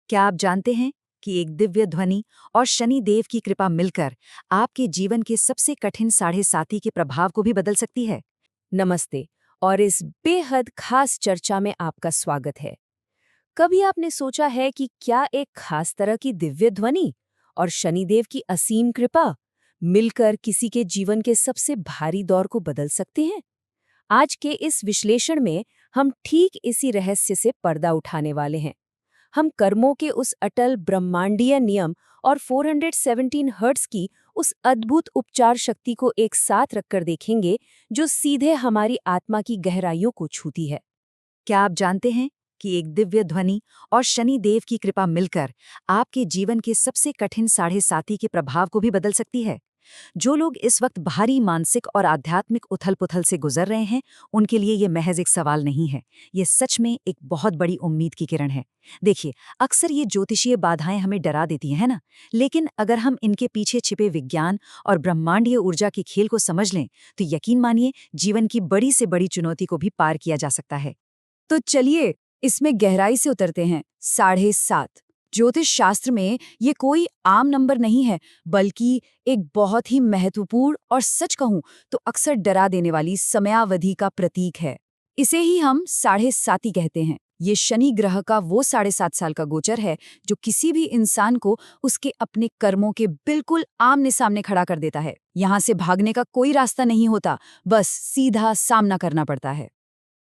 क्या आप जानते हैं कि एक दिव्य ध्वनि और शनि देव की कृपा मिलकर आपके जीवन के सबसे कठिन साढ़े साती के प्रभाव को भी बदल सकती है। नमस्ते और इस बेहद खास चर्चा में आपका स्वागत है। कभी आपने सोचा है कि क्या एक खास तरह की दिव्य ध्वनि और शनिदेव की असीम कृपा मिलकर किसी के जीवन के सबसे भारी दौर को बदल सकते हैं? आज के इस विश्लेषण में हम ठीक इसी रहस्य से पर्दा उठाने वाले हैं। हम कर्मों के उस अटल ब्रह्मांडीय नियम और 417 हर्ट्ज की उस अद्भुत उपचार शक्ति को एक साथ रखकर देखेंगे जो सीधे हमारी आत्मा की गहराइयों को छूती है। क्या आप जानते हैं कि एक दिव्य ध्वनि और शनि देव की कृपा मिलकर आपके जीवन के सबसे कठिन साढ़े साती के प्रभाव को भी बदल सकती है। जो लोग इस वक्त भारी मानसिक और आध्यात्मिक उथल-पुथल से गुजर रहे हैं, उनके लिए ये महज एक सवाल नहीं है। ये सच में एक बहुत बड़ी उम्मीद की किरण है। देखिए, अक्सर ये ज्योतिषीय बाधाएं हमें डरा देती हैं, है ना? लेकिन अगर हम इनके पीछे छिपे विज्ञान और ब्रह्मांडीय ऊर्जा के खेल को समझ लें, तो यकीन मानिए, जीवन की बड़ी से बड़ी चुनौती को भी पार किया जा सकता है। तो चलिए इसमें गहराई से उतरते हैं। 7.5 ज्योतिष शास्त्र में ये कोई आम नंबर नहीं है, बल्कि एक बहुत ही महत्वपूर्ण और सच कहूं तो अक्सर डरा देने वाली समयावधि का प्रतीक है। इसे ही हम 7.5 कहते हैं। ये शनि ग्रह का वो 7.5 साल का गोचर है जो किसी भी इंसान को उसके अपने कर्मों के बिल्कुल आमने सामने खड़ा कर देता है। यहाँ से भागने का कोई रास्ता नहीं होता, बस सीधा सामना करना पड़ता है।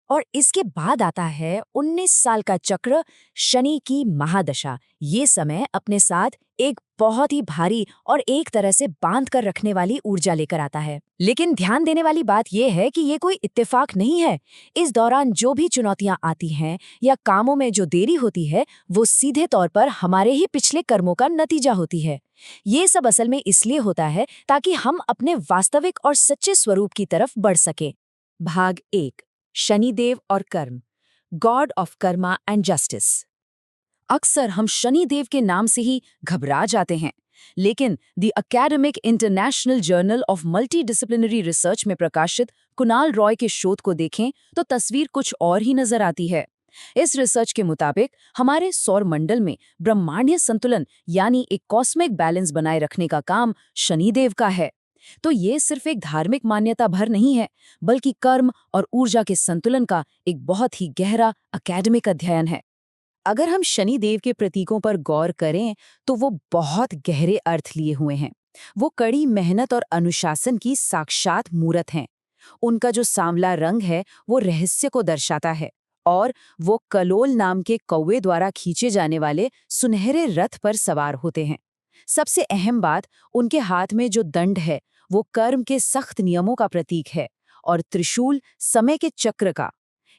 और इसके बाद आता है 19 साल का चक्र, शनि की महादशा। ये समय अपने साथ एक बहुत ही भारी और एक तरह से बांध कर रखने वाली ऊर्जा लेकर आता है। लेकिन ध्यान देने वाली बात यह है कि ये कोई इत्तेफाक नहीं है। इस दौरान जो भी चुनौतियां आती हैं या कामों में जो देरी होती है, वो सीधे तौर पर हमारे ही पिछले कर्मों का नतीजा होती है। ये सब असल में इसलिए होता है ताकि हम अपने वास्तविक और सच्चे स्वरूप की तरफ बढ़ सके। भाग 1, शनिदेव और कर्म, God of Karma and justice. अक्सर हम शनिदेव के नाम से ही घबरा जाते हैं, लेकिन the academic international journal of multidisciplinary research में प्रकाशित कुणाल रॉय के शोध को देखें तो तस्वीर कुछ और ही नजर आती है। इस रिसर्च के मुताबिक हमारे सौर मंडल में ब्रह्मांडीय संतुलन यानी एक कॉस्मिक बैलेंस बनाए रखने का काम शनिदेव का है। तो ये सिर्फ एक धार्मिक मान्यता भर नहीं है, बल्कि कर्म और ऊर्जा के संतुलन का एक बहुत ही गहरा एकेडमिक अध्ययन है। अगर हम शनि देव के प्रतीकों पर गौर करें तो वो बहुत गहरे अर्थ लिए हुए हैं। वो कड़ी मेहनत और अनुशासन की साक्षात मूरत हैं। उनका जो सांवला रंग है वो रहस्य को दर्शाता है, और वो कलोल नाम के कौवे द्वारा खींचे जाने वाले सुनहरे रथ पर सवार होते हैं। सबसे अहम बात, उनके हाथ में जो दंड है वो कर्म के सख्त नियमों का प्रतीक है, और त्रिशूल समय के चक्र का।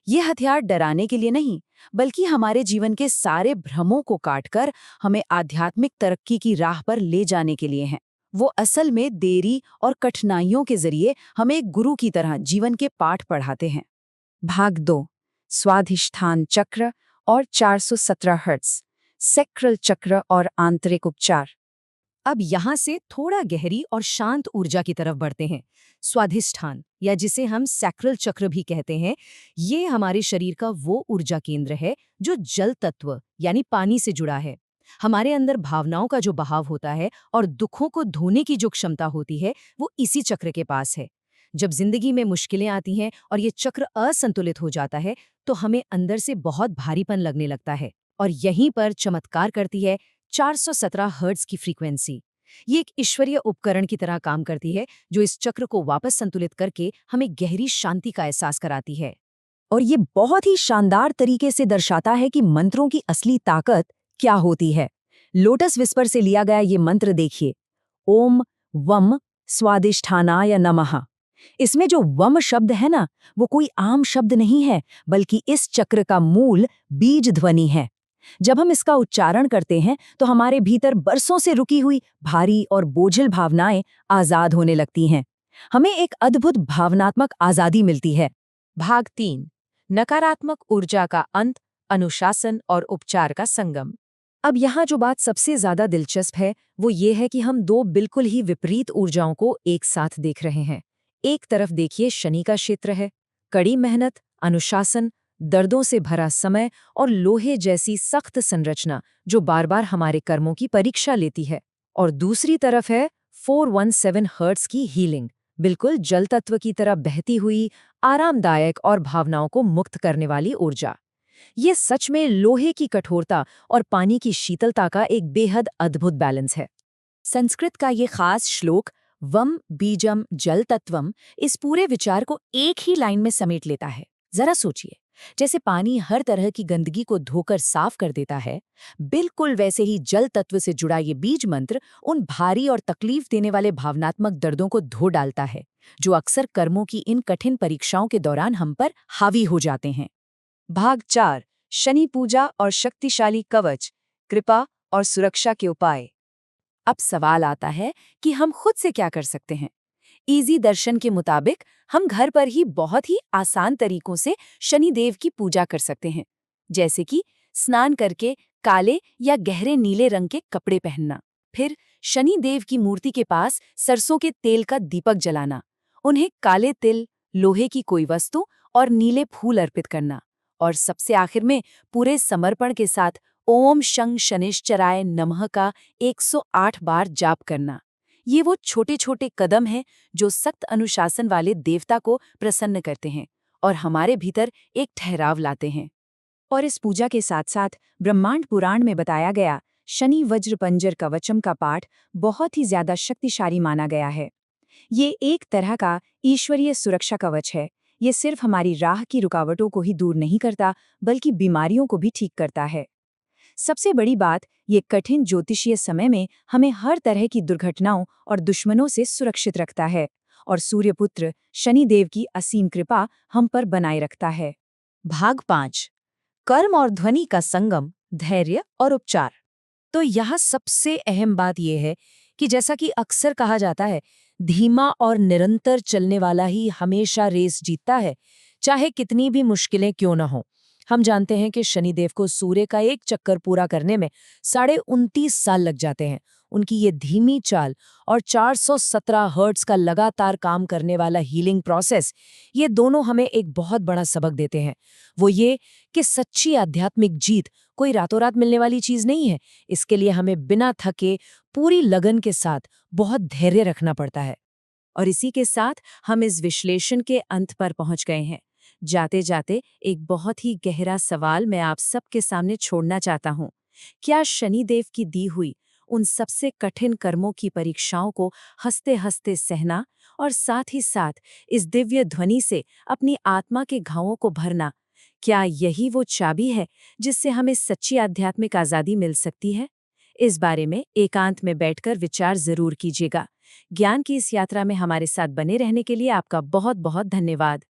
ये हथियार डराने के लिए नहीं, बल्कि हमारे जीवन के सारे भ्रमों को काटकर हमें आध्यात्मिक तरक्की की राह पर ले जाने के लिए हैं। वो असल में देरी और कठिनाइयों के जरिए हमें एक गुरु की तरह जीवन के पाठ पढ़ाते हैं। भाग 2, स्वाधिष्ठान चक्र और 417 हर्ट्ज, सैक्रल चक्र और आंतरिक उपचार। अब यहाँ से थोड़ा गहरी और शांत ऊर्जा की तरफ बढ़ते हैं। स्वाधिष्ठान, या जिसे हम सैक्रल चक्र भी कहते हैं, ये हमारे शरीर का वो ऊर्जा केंद्र है जो जल तत्व यानी पानी से जुड़ा है। हमारे अंदर भावनाओं का जो बहाव होता है और दुखों को धोने की जो क्षमता होती है, वो इसी चक्र के पास है। जब जिंदगी में मुश्किलें आती हैं और ये चक्र असंतुलित हो जाता है, तो हमें अंदर से बहुत भारीपन लगने लगता है। और यहीं पर चमत्कार करती है 417 हर्ट्ज की फ्रीक्वेंसी। ये एक ईश्वरीय उपकरण की तरह काम करती है, जो इस चक्र को वापस संतुलित करके हमें गहरी शांति का एहसास कराती है। और ये बहुत ही शानदार तरीके से दर्शाता है कि मंत्रों की असली ताकत क्या होती है। लोटस विस्पर से लिया गया ये मंत्र देखिए, ओम वम स्वादिष्ठानाय नमः। इसमें जो वम शब्द है ना, वो कोई आम शब्द नहीं है, बल्कि इस चक्र का मूल बीज ध्वनि है। जब हम इसका उच्चारण करते हैं तो हमारे भीतर बरसों से रुकी हुई भारी और बोझिल भावनाएं आजाद होने लगती हैं। हमें एक अद्भुत भावनात्मक आजादी मिलती है। भाग 3, नकारात्मक ऊर्जा का अंत, अनुशासन और उपचार का संगम। अब यहाँ जो बात सबसे ज्यादा दिलचस्प है वो ये है कि हम दो बिल्कुल ही विपरीत ऊर्जाओं को एक साथ देख रहे हैं। एक तरफ देखिए शनि का क्षेत्र है, कड़ी मेहनत, अनुशासन, दर्दों से भरा समय और लोहे जैसी सख्त संरचना जो बार बार हमारे कर्मों की परीक्षा लेती है। और दूसरी तरफ है 417 हर्ट्ज की हीलिंग, बिल्कुल जल तत्व की तरह बहती हुई, आरामदायक और भावनाओं को मुक्त करने वाली ऊर्जा। ये सच में लोहे की कठोरता और पानी की शीतलता का एक बेहद अद्भुत बैलेंस है। संस्कृत का ये खास श्लोक वम बीजम जल तत्वम इस पूरे विचार को एक ही लाइन में समेट लेता है। जरा सोचिए, जैसे पानी हर तरह की गंदगी को धोकर साफ कर देता है, बिल्कुल वैसे ही जल तत्व से जुड़ा ये बीज मंत्र उन भारी और तकलीफ देने वाले भावनात्मक दर्दों को धो डालता है, जो अक्सर कर्मों की इन कठिन परीक्षाओं के दौरान हम पर हावी हो जाते हैं। भाग 4, शनि पूजा और शक्तिशाली कवच, कृपा और सुरक्षा के उपाय। अब सवाल आता है कि हम खुद से क्या कर सकते हैं। इजी दर्शन के मुताबिक हम घर पर ही बहुत ही आसान तरीकों से शनिदेव की पूजा कर सकते हैं, जैसे कि स्नान करके काले या गहरे नीले रंग के कपड़े पहनना, फिर शनिदेव की मूर्ति के पास सरसों के तेल का दीपक जलाना, उन्हें काले तिल, लोहे की कोई वस्तु और नीले फूल अर्पित करना, और सबसे आखिर में पूरे समर्पण के साथ ओम शं शनिश्चराय नमः का 108 बार जाप करना। ये वो छोटे छोटे कदम हैं जो सख्त अनुशासन वाले देवता को प्रसन्न करते हैं और हमारे भीतर एक ठहराव लाते हैं। और इस पूजा के साथ साथ ब्रह्मांड पुराण में बताया गया शनि वज्र पंजर कवचम का पाठ बहुत ही ज्यादा शक्तिशाली माना गया है। ये एक तरह का ईश्वरीय सुरक्षा कवच है। ये सिर्फ हमारी राह की रुकावटों को ही दूर नहीं करता, बल्कि बीमारियों को भी ठीक करता है। सबसे बड़ी बात, ये कठिन ज्योतिषीय समय में हमें हर तरह की दुर्घटनाओं और दुश्मनों से सुरक्षित रखता है और सूर्यपुत्र शनिदेव की असीम कृपा हम पर बनाए रखता है। भाग 5, कर्म और ध्वनि का संगम, धैर्य और उपचार। तो यहाँ सबसे अहम बात यह है कि जैसा कि अक्सर कहा जाता है, धीमा और निरंतर चलने वाला ही हमेशा रेस जीतता है, चाहे कितनी भी मुश्किलें क्यों न हो। हम जानते हैं कि शनिदेव को सूर्य का एक चक्कर पूरा करने में 29.5 साल लग जाते हैं। उनकी ये धीमी चाल और 417 हर्ट्ज का लगातार काम करने वाला हीलिंग प्रोसेस, ये दोनों हमें एक बहुत बड़ा सबक देते हैं। वो ये कि सच्ची आध्यात्मिक जीत कोई रातों रात मिलने वाली चीज नहीं है। इसके लिए हमें बिना थके पूरी लगन के साथ बहुत धैर्य रखना पड़ता है। और इसी के साथ हम इस विश्लेषण के अंत पर पहुंच गए हैं। जाते जाते एक बहुत ही गहरा सवाल मैं आप सबके सामने छोड़ना चाहता हूँ। क्या शनिदेव की दी हुई उन सबसे कठिन कर्मों की परीक्षाओं को हंसते हंसते सहना और साथ ही साथ इस दिव्य ध्वनि से अपनी आत्मा के घावों को भरना, क्या यही वो चाबी है जिससे हमें सच्ची आध्यात्मिक आज़ादी मिल सकती है? इस बारे में एकांत में बैठकर विचार जरूर कीजिएगा। ज्ञान की इस यात्रा में हमारे साथ बने रहने के लिए आपका बहुत बहुत धन्यवाद।